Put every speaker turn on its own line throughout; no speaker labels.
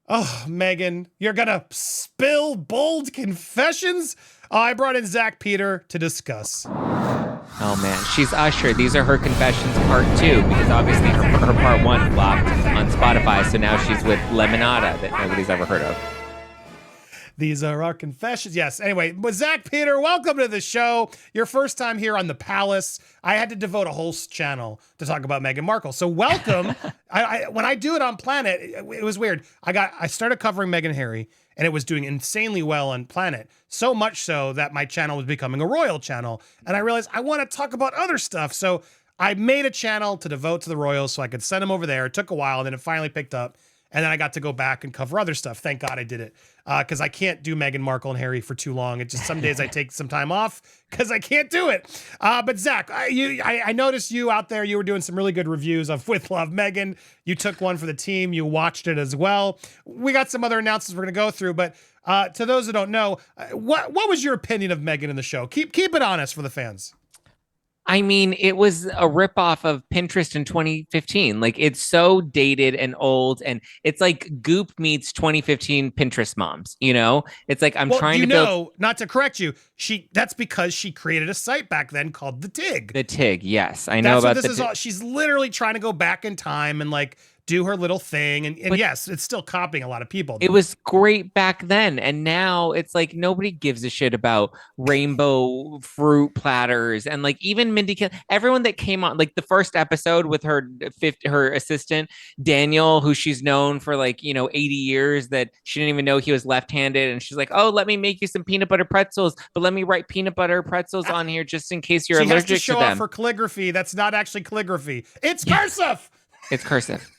Oh, Megan, you're gonna spill bold confessions? Oh, I brought in Zach Peter to discuss.
Oh man, she's Usher. These are her confessions part two because obviously her part one flopped on Spotify. So now she's with Lemonada that nobody's ever heard of.
These are our confessions. Yes. Anyway, but Zach Peter, welcome to the show. Your first time here on the Palace. I had to devote a whole channel to talk about Meghan Markle. So welcome. When I do it on Planet, it was weird. I started covering Meghan and Harry, and it was doing insanely well on Planet. So much so that my channel was becoming a royal channel, and I realized I want to talk about other stuff. So I made a channel to devote to the royals, so I could send them over there. It took a while, and then it finally picked up. And then I got to go back and cover other stuff. Thank God I did it. Because I can't do Meghan Markle and Harry for too long. It just some days I take some time off because I can't do it. But Zach, I noticed you out there. You were doing some really good reviews of With Love Meghan. You took one for the team. You watched it as well. We got some other announcements we're going to go through. But to those who don't know, what was your opinion of Meghan in the show? Keep it honest for the fans.
I mean, it was a ripoff of Pinterest in 2015. Like it's so dated and old, and it's like Goop meets 2015 Pinterest moms. It's like I'm
Well,
trying to build
not to correct you, that's because she created a site back then called the TIG.
the TIG. Yes, I know
That's what
about
this
the
is all. She's literally trying to go back in time and like do her little thing. And
but
yes, it's still copying a lot of people
it
though.
was great back then, and now it's like nobody gives a shit about rainbow fruit platters and like even everyone that came on like the first episode with her assistant Daniel, who she's known for like 80 years, that she didn't even know he was left-handed, and she's like, oh, let me make you some peanut butter pretzels, but let me write peanut butter pretzels on here just in case you're
She has to
allergic to
show off
them.
her calligraphy. That's not actually calligraphy. It's cursive.
It's cursive.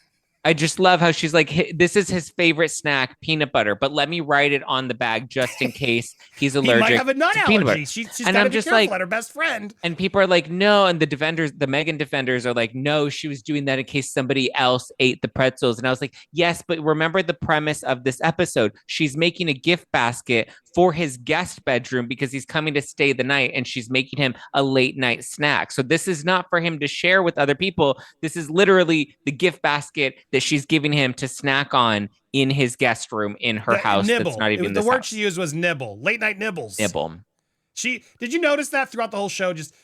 I just love how she's like, "Hey, this is his favorite snack, peanut butter, but let me write it on the bag just in case he's
He might
allergic
have a nut
to peanut butter."
allergy. She's
And
got to
I'm
be
just
careful
like,
at her best friend.
and people are like, no. And the Megan defenders are like, no, she was doing that in case somebody else ate the pretzels. And I was like, yes, but remember the premise of this episode. She's making a gift basket for his guest bedroom because he's coming to stay the night, and she's making him a late night snack. So this is not for him to share with other people. This is literally the gift basket that she's giving him to snack on in his guest room in her
The
house that's
nibble.
not even
The
this
word she
house.
used was nibble. Late night nibbles.
Nibble.
Did you notice that throughout the whole show? Just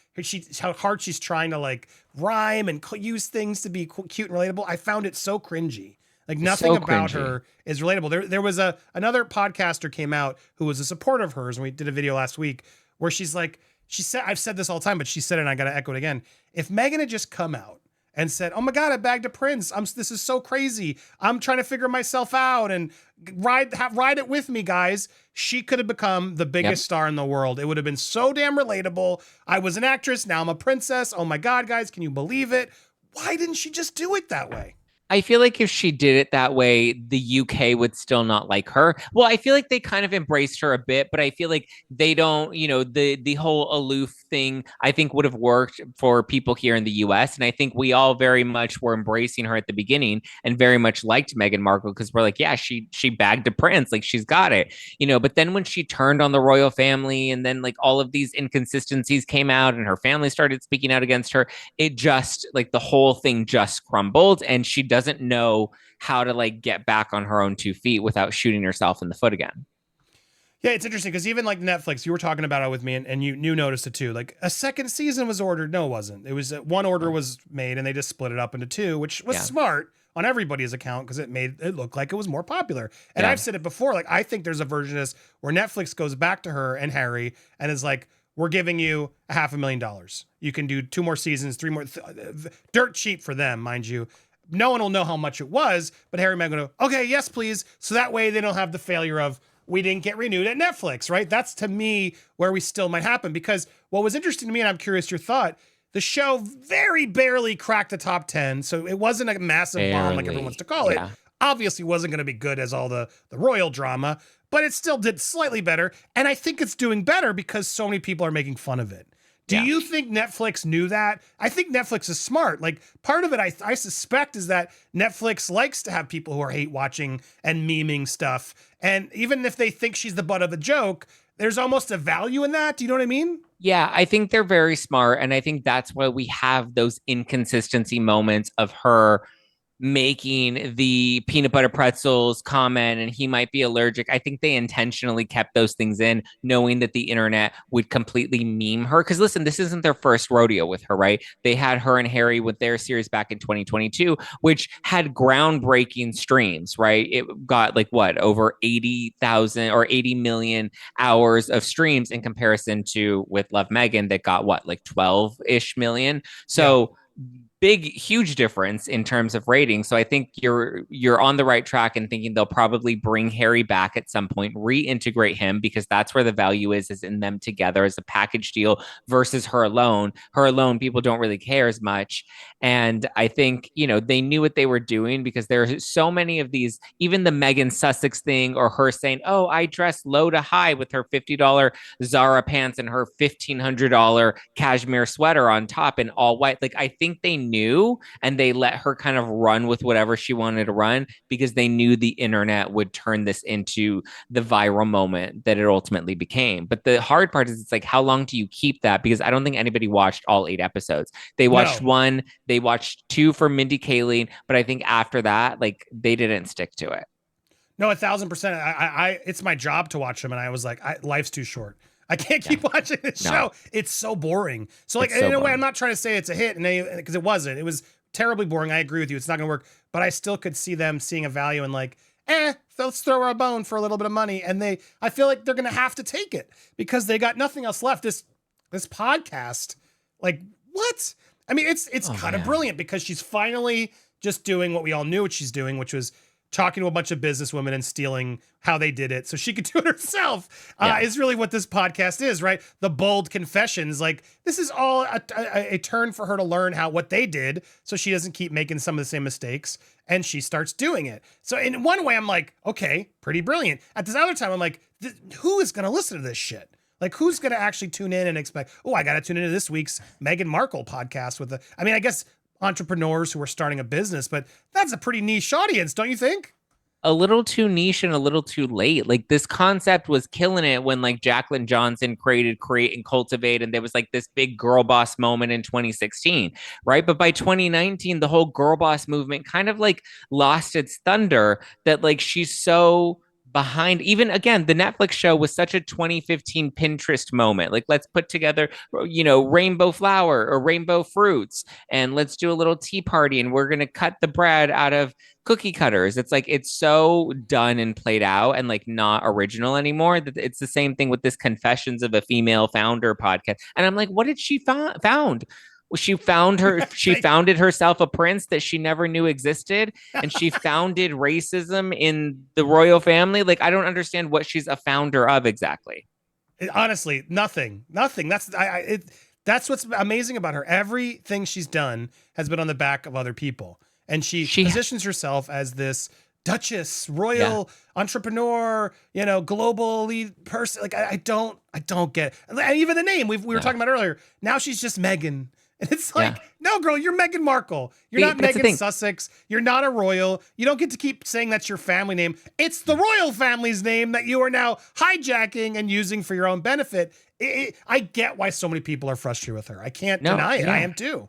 how hard she's trying to like rhyme and use things to be cute and relatable. I found it so cringy. Like nothing
So
about
cringy.
her is relatable. There was another podcaster came out who was a supporter of hers, and we did a video last week where she's like, she said, I've said this all the time, but she said it, and I got to echo it again. If Megan had just come out and said, "Oh my God, I bagged a prince. This is so crazy. I'm trying to figure myself out and ride it with me, guys." She could have become the
Yep.
biggest star in the world. It would have been so damn relatable. I was an actress. Now I'm a princess. Oh my God, guys, can you believe it? Why didn't she just do it that way?
I feel like if she did it that way, the UK would still not like her. Well, I feel like they kind of embraced her a bit, but I feel like they don't, the whole aloof thing, I think would have worked for people here in the US. And I think we all very much were embracing her at the beginning and very much liked Meghan Markle because we're like, yeah, she bagged a prince, like she's got it. But then when she turned on the royal family and then like all of these inconsistencies came out and her family started speaking out against her, it just like the whole thing just crumbled, and she doesn't know how to like get back on her own 2 feet without shooting herself in the foot again.
Yeah, it's interesting because even like Netflix, you were talking about it with me, and you noticed it too. Like a second season was ordered. No, it wasn't. It was one order was made, and they just split it up into two, which was
Yeah.
smart on everybody's account because it made it look like it was more popular. And
Yeah.
I've said it before. Like I think there's a version of this where Netflix goes back to her and Harry and is like, "We're giving you $500,000. You can do two more seasons, three more, dirt cheap for them, mind you." No one will know how much it was, but Harry and Meghan go, "Okay, yes, please." So that way they don't have the failure of, we didn't get renewed at Netflix, right? That's to me where we still might happen, because what was interesting to me, and I'm curious your thought, the show very barely cracked the top 10. So it wasn't a massive bomb like everyone wants to call it.
Yeah.
Obviously wasn't going to be good as all the royal drama, but it still did slightly better. And I think it's doing better because so many people are making fun of it. Do
Yeah.
you think Netflix knew that? I think Netflix is smart. Like part of it, I suspect, is that Netflix likes to have people who are hate watching and memeing stuff. And even if they think she's the butt of the joke, there's almost a value in that. Do you know what I mean?
Yeah, I think they're very smart. And I think that's why we have those inconsistency moments of her making the peanut butter pretzels comment and he might be allergic. I think they intentionally kept those things in, knowing that the internet would completely meme her. Because listen, this isn't their first rodeo with her, right? They had her and Harry with their series back in 2022, which had groundbreaking streams, right? It got like what, over 80,000 or 80 million hours of streams in comparison to with Love Megan that got what, like 12-ish million.
Yeah.
So big huge difference in terms of ratings. So I think you're on the right track in thinking they'll probably bring Harry back at some point, reintegrate him, because that's where the value is in them together as a package deal versus her alone. Her alone, people don't really care as much. And I think, they knew what they were doing, because there's so many of these, even the Megan Sussex thing, or her saying, oh, I dress low to high with her $50 Zara pants and her $1,500 cashmere sweater on top in all white. Like, I think they knew, and they let her kind of run with whatever she wanted to run, because they knew the internet would turn this into the viral moment that it ultimately became. But the hard part is, it's like, how long do you keep that? Because I don't think anybody watched all 8 episodes. They watched
No.
one, they watched 2 for Mindy Kaling, but I think after that, like, they didn't stick to it.
No, 1,000%. It's my job to watch them, and I was like, life's too short. I can't keep watching this show. It's so boring. So, like, in a way, I'm not trying to say it's a hit, because it wasn't. It was terribly boring. I agree with you. It's not going to work. But I still could see them seeing a value in, like, let's throw her a bone for a little bit of money. And I feel like they're going to have to take it, because they got nothing else left. This podcast, like, what? I mean, it's kind of brilliant, because she's finally just doing what we all knew what she's doing, which was talking to a bunch of businesswomen and stealing how they did it so she could do it herself, is really what this podcast is, right? The bold confessions. Like, this is all a turn for her to learn what they did, so she doesn't keep making some of the same mistakes, and she starts doing it. So in one way, I'm like, okay, pretty brilliant. At this other time, I'm like, who is going to listen to this shit? Like, who's going to actually tune in and expect, oh, I got to tune into this week's Meghan Markle podcast I guess entrepreneurs who are starting a business, but that's a pretty niche audience, don't you think?
A little too niche and a little too late. Like, this concept was killing it when like Jacqueline Johnson created Create and Cultivate, and there was like this big girl boss moment in 2016, right? But by 2019, the whole girl boss movement kind of like lost its thunder, that like she's so behind. Even again, the Netflix show was such a 2015 Pinterest moment. Like, let's put together, rainbow flower or rainbow fruits, and let's do a little tea party, and we're going to cut the bread out of cookie cutters. It's like, it's so done and played out and like not original anymore. That it's the same thing with this Confessions of a Female Founder podcast. And I'm like, what did she found? She founded herself a prince that she never knew existed, and she founded racism in the royal family. Like, I don't understand what she's a founder of exactly.
Honestly, nothing. That's what's amazing about her. Everything she's done has been on the back of other people, and she positions herself as this duchess, royal entrepreneur, global lead person. Like, I don't get it. And even the name we were talking about earlier. Now she's just Meghan. And it's like, no, girl, you're Meghan Markle. You're not Meghan Sussex. You're not a royal. You don't get to keep saying that's your family name. It's the royal family's name that you are now hijacking and using for your own benefit. I get why so many people are frustrated with her. I can't deny it. I am too.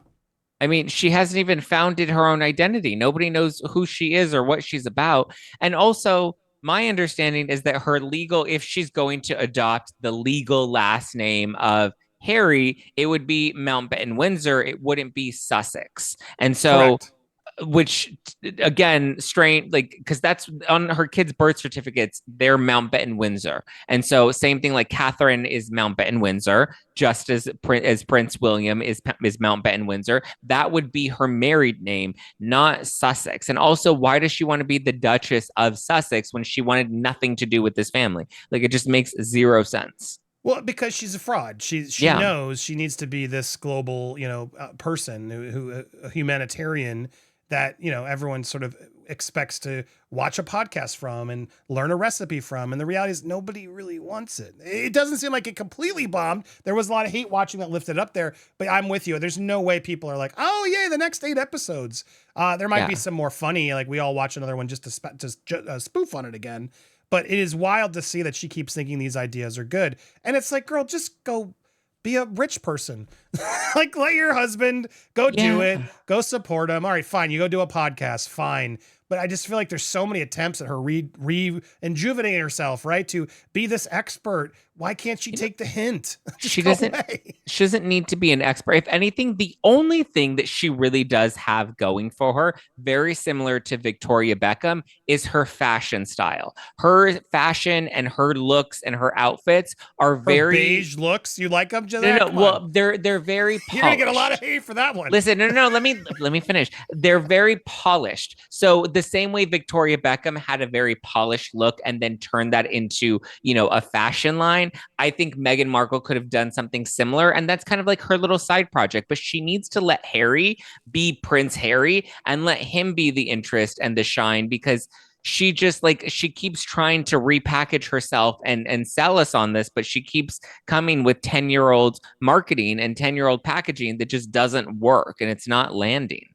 I mean, she hasn't even founded her own identity. Nobody knows who she is or what she's about. And also, my understanding is that if she's going to adopt the legal last name of Harry, it would be Mountbatten Windsor. It wouldn't be Sussex. And so,
correct.
Which again, strange, like, because that's on her kids' birth certificates, they're Mountbatten Windsor. And so, same thing, like Catherine is Mountbatten Windsor, just as Prince William is Mountbatten Windsor. That would be her married name, not Sussex. And also, why does she want to be the Duchess of Sussex when she wanted nothing to do with this family? Like, it just makes zero sense.
Well, because she's a fraud. She knows she needs to be this global, person who a humanitarian that, everyone sort of expects to watch a podcast from and learn a recipe from. And the reality is nobody really wants it. It doesn't seem like it completely bombed. There was a lot of hate watching that lifted up there, but I'm with you. There's no way people are like, oh yeah, the next 8 episodes. There might be some more funny, like we all watch another one just to spoof on it again. But it is wild to see that she keeps thinking these ideas are good. And it's like, girl, just go be a rich person. Like, let your husband go do
Yeah.
it. Go support him. All right, fine. You go do a podcast. Fine. But I just feel like there's so many attempts at her rejuvenating herself, right? To be this expert. Why can't she
You know,
take the hint? Just
she
go
doesn't
away.
she doesn't need to be an expert. If anything, the only thing that she really does have going for her, very similar to Victoria Beckham, is her fashion style. Her fashion and her looks and her outfits are
Her
very
beige looks. You like them,
no,
Jazak?
no.
Come on.
Well, they're very
You're gonna get a lot of
polished.
hate for that one.
Listen, no, no, no. Let me finish. They're very polished. So the same way Victoria Beckham had a very polished look and then turned that into, a fashion line, I think Meghan Markle could have done something similar. And that's kind of like her little side project. But she needs to let Harry be Prince Harry and let him be the interest and the shine because she just like she keeps trying to repackage herself and sell us on this, but she keeps coming with 10-year-old marketing and 10-year-old packaging that just doesn't work and it's not landing.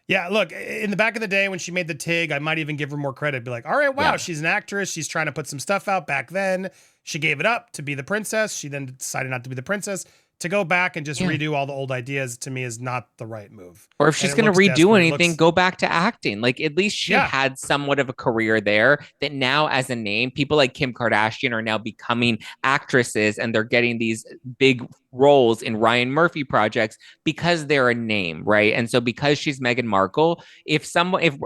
Yeah, look, in the back of the day when she made the TIG, I might even give her more credit. Be like, all right, wow,
Yeah.
she's an actress. She's trying to put some stuff out back then. She gave it up to be the princess. She then decided not to be the princess. To go back and just
Yeah.
redo all the old ideas to me is not the right move.
Or if
And
she's
it
going to
looks
redo
desperate. It
anything,
looks,
go back to acting. Like at least she
yeah,
had somewhat of a career there that now as a name, people like Kim Kardashian are now becoming actresses and they're getting these big roles in Ryan Murphy projects because they're a name, right? And so because she's Meghan Markle, if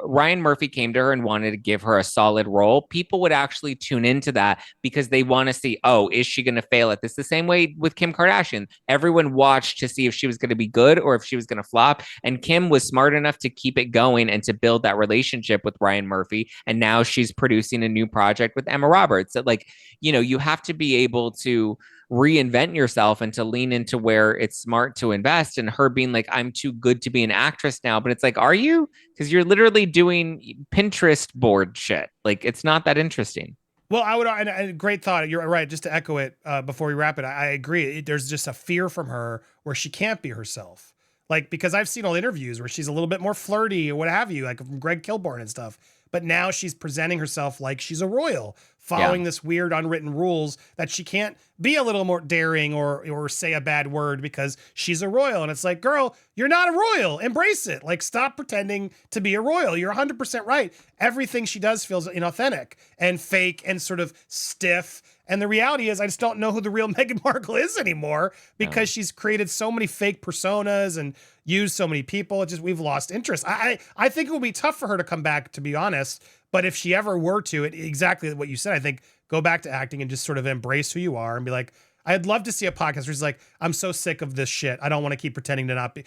Ryan Murphy came to her and wanted to give her a solid role, people would actually tune into that because they want to see, oh, is she going to fail at this? The same way with Kim Kardashian. Everyone watched to see if she was going to be good or if she was going to flop. And Kim was smart enough to keep it going and to build that relationship with Ryan Murphy. And now she's producing a new project with Emma Roberts. That like, you have to be able to reinvent yourself and to lean into where it's smart to invest. And her being like, I'm too good to be an actress now. But it's like, are you? Because you're literally doing Pinterest board shit. Like, it's not that interesting.
well, I would, and great thought. You're right. Just to echo it before we wrap it, I agree. There's just a fear from her where she can't be herself. Like, because I've seen all interviews where she's a little bit more flirty or what have you, like from Greg Kilborn and stuff. But now she's presenting herself like she's a royal,
Yeah.
following this weird unwritten rules that she can't be a little more daring or say a bad word because she's a royal. And it's like, girl, you're not a royal. Embrace it. Like, stop pretending to be a royal. You're 100% right. Everything she does feels inauthentic and fake and sort of stiff. And the reality is, I just don't know who the real Meghan Markle is anymore because she's created so many fake personas and used so many people. It just, we've lost interest. I think it will be tough for her to come back, to be honest. But if she ever were to, exactly what you said, I think go back to acting and just sort of embrace who you are and be like, I'd love to see a podcast where she's like, I'm so sick of this shit. I don't want to keep pretending to not be.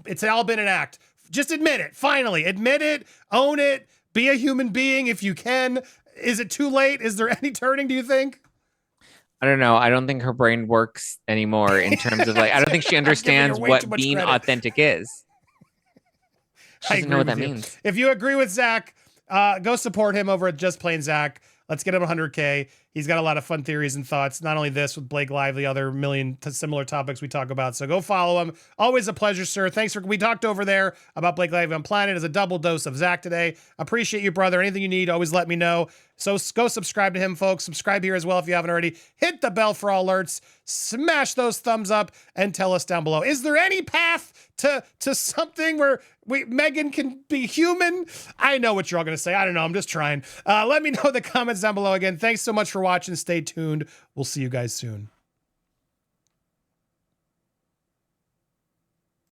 It's all been an act. Just admit it. Finally, admit it, own it, be a human being if you can. Is it too late? Is there any turning, do you think?
I don't know. I don't think her brain works anymore in terms of like, I don't think she
I'm giving her
understands
way too
what
much
being
credit.
authentic is. She
I
doesn't know
agree
what
with
that
you.
means.
If you agree with Zach, go support him over at Just Plain Zach. Let's get him 100K. He's got a lot of fun theories and thoughts. Not only this with Blake Lively, other million similar topics we talk about. So go follow him. Always a pleasure, sir. Thanks for. We talked over there about Blake Lively on Planet as a double dose of Zach today. Appreciate you, brother. Anything you need, always let me know. So go subscribe to him, folks. Subscribe here as well if you haven't already. Hit the bell for all alerts. Smash those thumbs up and tell us down below. Is there any path to something where Meghan can be human? I know what you're all going to say. I don't know. I'm just trying. Let me know in the comments down below. Again, thanks so much for watching. Stay tuned. We'll see you guys soon.